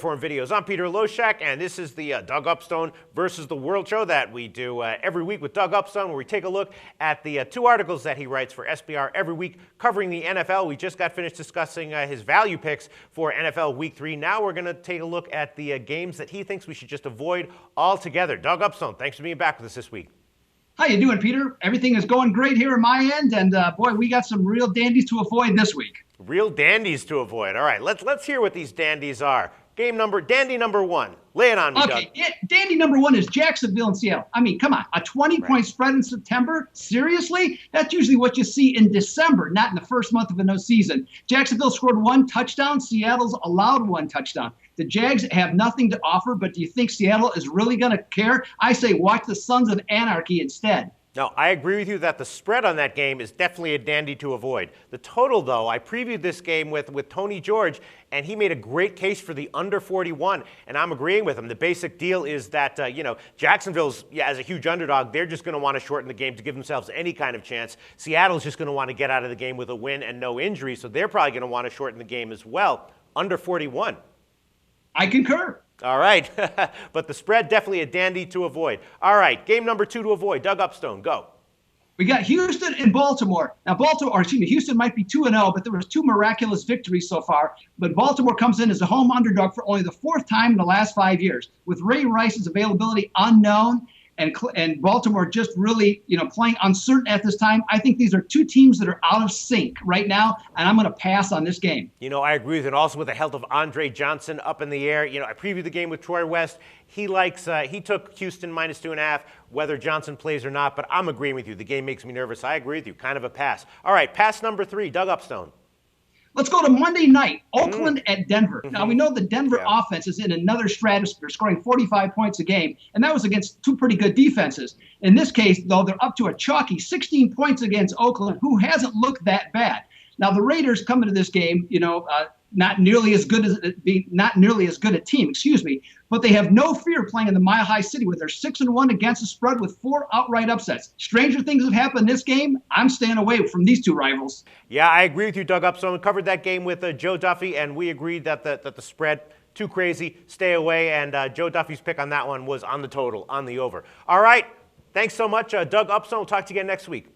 Forum videos. I'm Peter Loshak, and this is the Doug Upstone versus the World show that we do every week with Doug Upstone, where we take a look at the two articles that he writes for SBR every week covering the NFL. We just got finished discussing his value picks for NFL Week 3. Now we're going to take a look at the games that he thinks we should just avoid altogether. Doug Upstone, thanks for being back with us this week. How you doing, Peter? Everything is going great here on my end, and boy, we got some real dandies to avoid this week. Real dandies to avoid. All right, let's hear what these dandies are. Dandy number one. Lay it on me, Okay, Doug. dandy number one is Jacksonville and Seattle. I mean, come on, a 20-point spread in September? Seriously? That's usually what you see in December, not in the first month of a no season. Jacksonville scored one touchdown. Seattle's allowed one touchdown. The Jags have nothing to offer, but do you think Seattle is really going to care? I say watch the Sons of Anarchy instead. No, I agree with you that the spread on that game is definitely a dandy to avoid. The total, though, I previewed this game with Tony George, and he made a great case for the under 41, and I'm agreeing with him. The basic deal is that, Jacksonville's, as a huge underdog, they're just going to want to shorten the game to give themselves any kind of chance. Seattle's just going to want to get out of the game with a win and no injury, so they're probably going to want to shorten the game as well. Under 41. I concur. All right, but the spread, definitely a dandy to avoid. All right, game number two to avoid. Doug Upstone, go. We got Houston and Baltimore. Now, Houston might be 2-0, but there was two miraculous victories so far. But Baltimore comes in as a home underdog for only the fourth time in the last 5 years. With Ray Rice's availability unknown and Baltimore just really, playing uncertain at this time, I think these are two teams that are out of sync right now, and I'm going to pass on this game. I agree with it. Also with the health of Andre Johnson up in the air. I previewed the game with Troy West. He took Houston -2.5, whether Johnson plays or not, but I'm agreeing with you. The game makes me nervous. I agree with you. Kind of a pass. All right, pass number three, Doug Upstone. Let's go to Monday night, Oakland at Denver. Now, we know the Denver offense is in another stratosphere, scoring 45 points a game, and that was against two pretty good defenses. In this case, though, they're up to a chalky 16 points against Oakland, who hasn't looked that bad. Now, the Raiders come into this game, not nearly as good a team, but they have no fear playing in the Mile High City, where they're 6-1 against the spread with 4 outright upsets. Stranger things have happened in this game. I'm staying away from these two rivals. Yeah, I agree with you, Doug Upstone. We covered that game with Joe Duffy, and we agreed that the spread, too crazy, stay away, and Joe Duffy's pick on that one was on the total, on the over. All right, thanks so much, Doug Upstone. We'll talk to you again next week.